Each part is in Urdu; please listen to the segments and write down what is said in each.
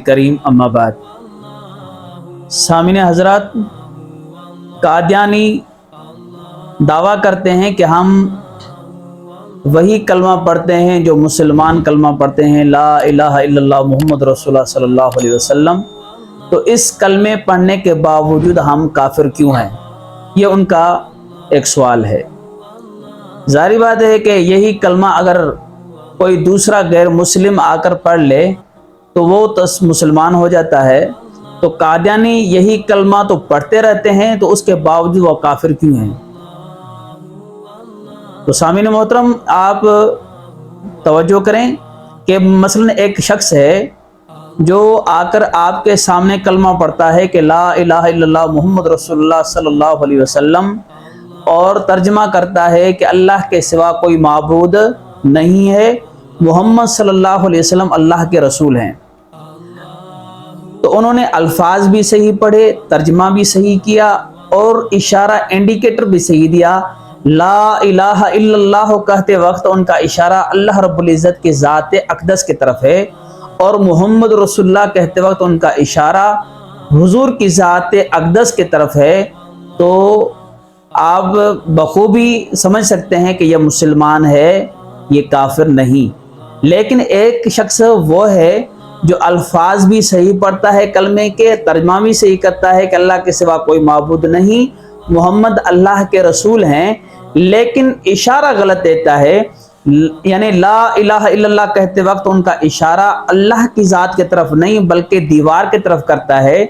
کریم اما بعد سامعین حضرات، قادیانی دعویٰ کرتے ہیں کہ ہم وہی کلمہ پڑھتے ہیں جو مسلمان کلمہ پڑھتے ہیں، لا الہ الا اللہ محمد رسول اللہ صلی اللہ علیہ وسلم۔ تو اس کلمے پڑھنے کے باوجود ہم کافر کیوں ہیں؟ یہ ان کا ایک سوال ہے۔ ظاہری بات ہے کہ یہی کلمہ اگر کوئی دوسرا غیر مسلم آ کر پڑھ لے تو وہ مسلمان ہو جاتا ہے، تو قادیانی یہی کلمہ تو پڑھتے رہتے ہیں، تو اس کے باوجود وہ کافر کیوں ہیں؟ تو سامعین محترم، آپ توجہ کریں کہ مثلا ایک شخص ہے جو آ کر آپ کے سامنے کلمہ پڑھتا ہے کہ لا الہ الا اللہ محمد رسول اللہ صلی اللہ علیہ وسلم، اور ترجمہ کرتا ہے کہ اللہ کے سوا کوئی معبود نہیں ہے، محمد صلی اللہ علیہ وسلم اللہ کے رسول ہیں۔ تو انہوں نے الفاظ بھی صحیح پڑھے، ترجمہ بھی صحیح کیا، اور اشارہ انڈیکیٹر بھی صحیح دیا۔ لا الہ الا اللہ کہتے وقت ان کا اشارہ اللہ رب العزت کی ذات اقدس کی طرف ہے، اور محمد رسول اللہ کہتے وقت ان کا اشارہ حضور کی ذات اقدس کی طرف ہے۔ تو آپ بخوبی سمجھ سکتے ہیں کہ یہ مسلمان ہے، یہ کافر نہیں۔ لیکن ایک شخص وہ ہے جو الفاظ بھی صحیح پڑھتا ہے کلمے کے، ترجمہ بھی صحیح کرتا ہے کہ اللہ کے سوا کوئی معبود نہیں، محمد اللہ کے رسول ہیں، لیکن اشارہ غلط دیتا ہے، یعنی لا الہ الا اللہ کہتے وقت ان کا اشارہ اللہ کی ذات کی طرف نہیں بلکہ دیوار کی طرف کرتا ہے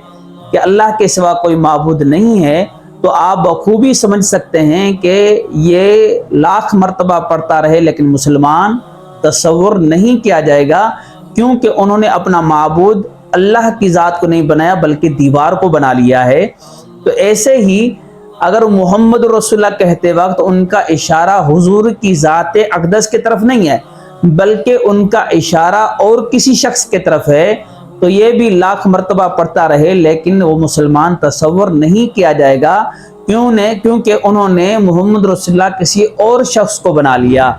کہ اللہ کے سوا کوئی معبود نہیں ہے۔ تو آپ بخوبی سمجھ سکتے ہیں کہ یہ لاکھ مرتبہ پڑھتا رہے لیکن مسلمان تصور نہیں کیا جائے گا، کیونکہ انہوں نے اپنا معبود اللہ کی ذات کو نہیں بنایا بلکہ دیوار کو بنا لیا ہے۔ تو ایسے ہی اگر محمد رسول اللہ کہتے وقت ان کا اشارہ حضور کی ذات اقدس کی طرف نہیں ہے بلکہ ان کا اشارہ اور کسی شخص کی طرف ہے، تو یہ بھی لاکھ مرتبہ پڑھتا رہے لیکن وہ مسلمان تصور نہیں کیا جائے گا، کیونکہ انہوں نے محمد رسول اللہ کسی اور شخص کو بنا لیا۔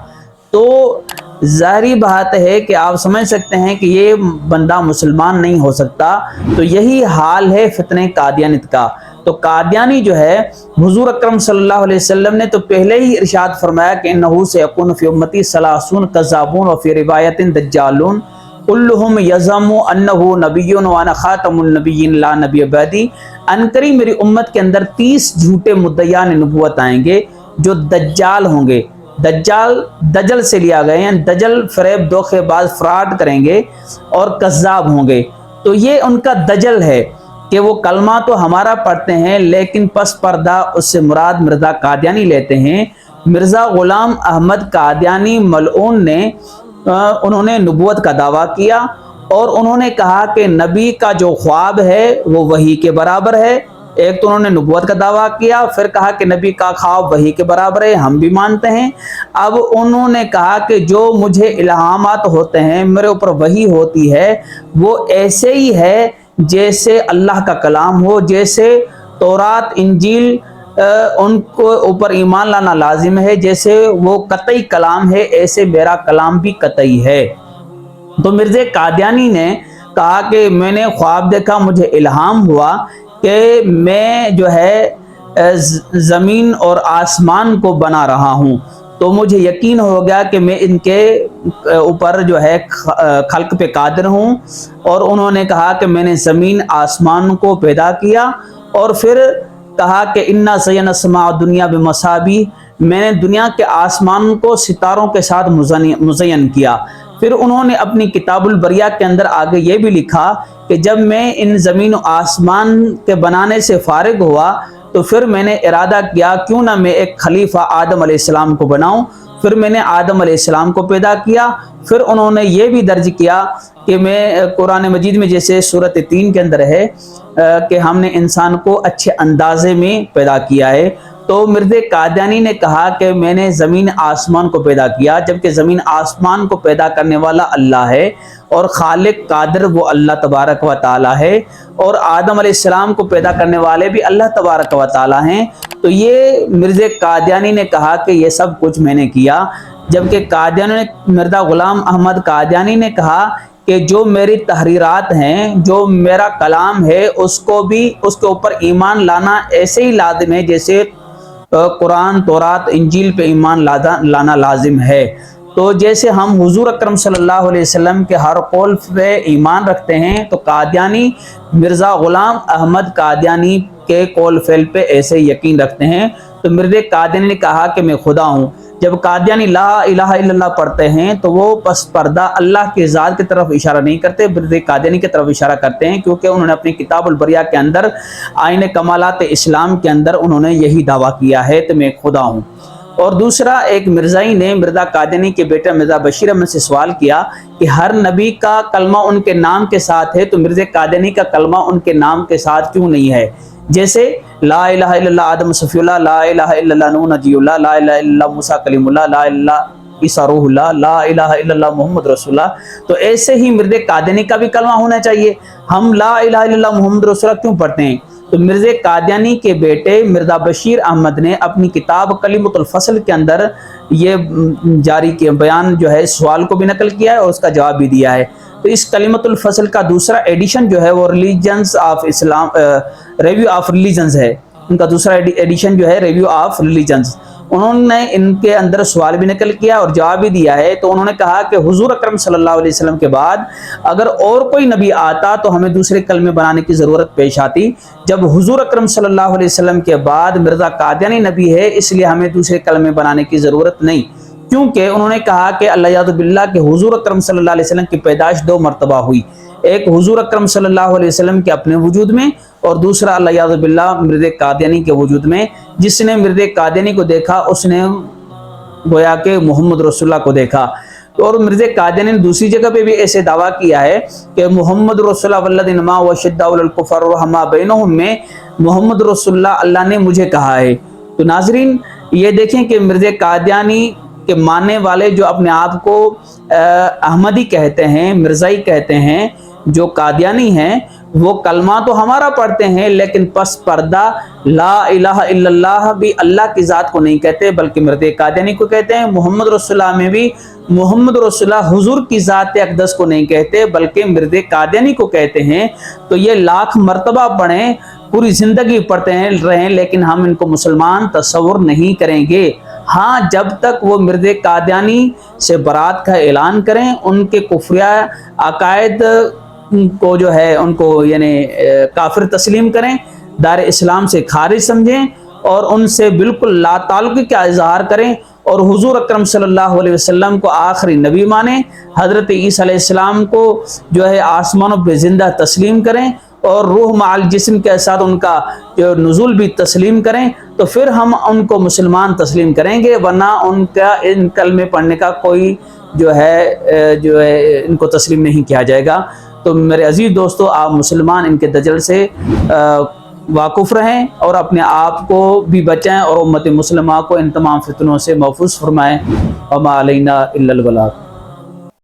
تو ظاہری بات ہے کہ آپ سمجھ سکتے ہیں کہ یہ بندہ مسلمان نہیں ہو سکتا۔ تو یہی حال ہے فتنہ قادیانیت کا۔ تو قادیانی جو ہے، حضور اکرم صلی اللہ علیہ وسلم نے تو پہلے ہی ارشاد فرمایا کہ انہ سیکون فی امتی ثلاثون کذابون وفی روایت دجالون کلہم یزعم انہ نبی وانا خاتم النبیین لا نبی بعدی۔ انقریب میری امت کے اندر 30 جھوٹے مدعیان نبوت آئیں گے جو دجال ہوں گے۔ دجال دجل سے لیا گئے ہیں، دجل فریب دھوکے باز فراڈ کریں گے اور کذاب ہوں گے۔ تو یہ ان کا دجل ہے کہ وہ کلمہ تو ہمارا پڑھتے ہیں لیکن پس پردہ اس سے مراد مرزا قادیانی لیتے ہیں۔ مرزا غلام احمد قادیانی ملعون نے انہوں نے نبوت کا دعویٰ کیا، اور انہوں نے کہا کہ نبی کا جو خواب ہے وہ وحی کے برابر ہے۔ ایک تو انہوں نے نبوت کا دعویٰ کیا، پھر کہا کہ نبی کا خواب وحی کے برابر ہے، ہم بھی مانتے ہیں۔ اب انہوں نے کہا کہ جو مجھے الہامات ہوتے ہیں، میرے اوپر وحی ہوتی ہے، وہ ایسے ہی ہے جیسے اللہ کا کلام ہو، جیسے تورات انجیل ان کو اوپر ایمان لانا لازم ہے، جیسے وہ قطعی کلام ہے ایسے میرا کلام بھی قطعی ہے۔ تو مرزا قادیانی نے کہا کہ میں نے خواب دیکھا، مجھے الہام ہوا کہ میں جو ہے زمین اور آسمان کو بنا رہا ہوں، تو مجھے یقین ہو گیا کہ میں ان کے اوپر جو ہے خلق پہ قادر ہوں۔ اور انہوں نے کہا کہ میں نے زمین آسمان کو پیدا کیا، اور پھر کہا کہ انا زینا السماء الدنیا بمصابیح، میں نے دنیا کے آسمان کو ستاروں کے ساتھ مزین کیا۔ پھر انہوں نے اپنی کتاب البریہ کے اندر آگے یہ بھی لکھا کہ جب میں ان زمین و آسمان کے بنانے سے فارغ ہوا تو پھر میں نے ارادہ کیا کیوں نہ میں ایک خلیفہ آدم علیہ السلام کو بناؤں۔ پھر میں نے آدم علیہ السلام کو پیدا کیا۔ پھر انہوں نے یہ بھی درج کیا کہ میں قرآن مجید میں جیسے سورۃ 3 کے اندر ہے کہ ہم نے انسان کو اچھے اندازے میں پیدا کیا ہے۔ تو مرزا قادیانی نے کہا کہ میں نے زمین آسمان کو پیدا کیا، جبکہ زمین آسمان کو پیدا کرنے والا اللہ ہے، اور خالق قادر وہ اللہ تبارک و تعالی ہے، اور آدم علیہ السلام کو پیدا کرنے والے بھی اللہ تبارک و تعالی ہیں۔ تو یہ مرزا قادیانی نے کہا کہ یہ سب کچھ میں نے کیا، جبکہ مرزا غلام احمد قادیانی نے کہا کہ جو میری تحریرات ہیں، جو میرا کلام ہے، اس کو بھی اس کے اوپر ایمان لانا ایسے ہی لازم ہے جیسے قرآن، تورات، انجیل پہ ایمان لانا لازم ہے۔ تو جیسے ہم حضور اکرم صلی اللہ علیہ وسلم کے ہر قول پہ ایمان رکھتے ہیں، تو قادیانی مرزا غلام احمد قادیانی کے قول فعل پہ ایسے یقین رکھتے ہیں۔ تو مرزا قادیانی نے کہا کہ میں خدا ہوں۔ جب قادیانی لا الہ الا اللہ پڑھتے ہیں تو وہ پس پردہ اللہ کی ذات کی طرف اشارہ نہیں کرتے، مرزا قادیانی کی طرف اشارہ کرتے ہیں، کیونکہ انہوں نے اپنی کتاب البریہ کے اندر آئین کمالات اسلام کے اندر انہوں نے یہی دعویٰ کیا ہے کہ میں خدا ہوں۔ اور دوسرا، ایک مرزائی نے مرزا قادیانی کے بیٹے مرزا بشیر احمد سے سوال کیا کہ ہر نبی کا کلمہ ان کے نام کے ساتھ ہے، تو مرزا قادیانی کا کلمہ ان کے نام کے ساتھ کیوں نہیں ہے؟ جیسے لا الہ الا اللہ آدم صفی اللہ، لا الہ الا اللہ نوح نجی اللہ، لا الہ الا اللہ موسیٰ کلیم اللہ، لا الہ الا اللہ عیسیٰ روح اللہ، لا الہ الا اللہ محمد رسول اللہ۔ تو ایسے ہی مرزا قادیانی کا بھی کلمہ ہونا چاہیے۔ ہم لا الہ الا اللہ محمد رسول اللہ کیوں پڑھتے ہیں؟ تو مرزا قادیانی کے بیٹے مرزا بشیر احمد نے اپنی کتاب کلمۃ الفصل کے اندر یہ جاری کیا بیان جو ہے، سوال کو بھی نقل کیا ہے اور اس کا جواب بھی دیا ہے۔ تو اس کلمۃ الفصل کا دوسرا ایڈیشن جو ہے وہ religions of Islam, review of religions ہے۔ ان کا دوسرا ایڈیشن جو ہے ریویو آف ریلیجنز، انہوں نے ان کے اندر سوال بھی نقل کیا اور جواب بھی دیا ہے۔ تو انہوں نے کہا کہ حضور اکرم صلی اللہ علیہ وسلم کے بعد اگر اور کوئی نبی آتا تو ہمیں دوسرے کلمے بنانے کی ضرورت پیش آتی۔ جب حضور اکرم صلی اللہ علیہ وسلم کے بعد مرزا قادیانی نبی ہے، اس لیے ہمیں دوسرے کلمے بنانے کی ضرورت نہیں، کیونکہ انہوں نے کہا کہ اللہ یعذ باللہ کہ حضور اکرم صلی اللہ علیہ وسلم کی پیدائش دو مرتبہ ہوئی، ایک حضور اکرم صلی اللہ علیہ وسلم کے اپنے وجود میں، اور دوسرا اللہ یعذ باللہ مرزا قادیانی کے وجود میں۔ جس نے مرزا قادیانی کو دیکھا اس نے گویا کہ محمد رسول اللہ کو دیکھا۔ اور مرزا قادیانی نے دوسری جگہ پہ بھی ایسے دعویٰ کیا ہے کہ محمد رسول اللہ والذین ما وشداء الکفر رحماء بینہم میں محمد رسول اللہ نے مجھے کہا ہے۔ تو ناظرین یہ دیکھیں کہ مرزا قادیانی کے ماننے والے جو اپنے آپ کو احمدی کہتے ہیں، مرزائی کہتے ہیں، جو قادیانی ہیں، وہ کلمہ تو ہمارا پڑھتے ہیں لیکن پس پردہ لا الہ الا اللہ بھی اللہ کی ذات کو نہیں کہتے بلکہ مرزا قادیانی کو کہتے ہیں۔ محمد رسول اللہ میں بھی محمد رسول اللہ حضور کی ذات اقدس کو نہیں کہتے بلکہ مرزا قادیانی کو کہتے ہیں۔ تو یہ لاکھ مرتبہ پڑھیں، پوری زندگی پڑھتے رہیں، لیکن ہم ان کو مسلمان تصور نہیں کریں گے۔ ہاں، جب تک وہ مرزا قادیانی سے برات کا اعلان کریں، ان کے کفریہ عقائد کو جو ہے ان کو یعنی کافر تسلیم کریں، دار اسلام سے خارج سمجھیں اور ان سے بالکل لا تعلقی کا اظہار کریں، اور حضور اکرم صلی اللہ علیہ وسلم کو آخری نبی مانیں، حضرت عیسیٰ علیہ السلام کو جو ہے آسمانوں پہ زندہ تسلیم کریں، اور روح مع الجسم کے ساتھ ان کا جو نزول بھی تسلیم کریں، تو پھر ہم ان کو مسلمان تسلیم کریں گے، ورنہ ان کا ان کلمے پڑھنے کا کوئی جو ہے ان کو تسلیم نہیں کیا جائے گا۔ تو میرے عزیز دوستو، آپ مسلمان ان کے دجل سے واقف رہیں اور اپنے آپ کو بھی بچائیں اور امت مسلمہ کو ان تمام فتنوں سے محفوظ فرمائیں۔ وما علینا الا البلاغ۔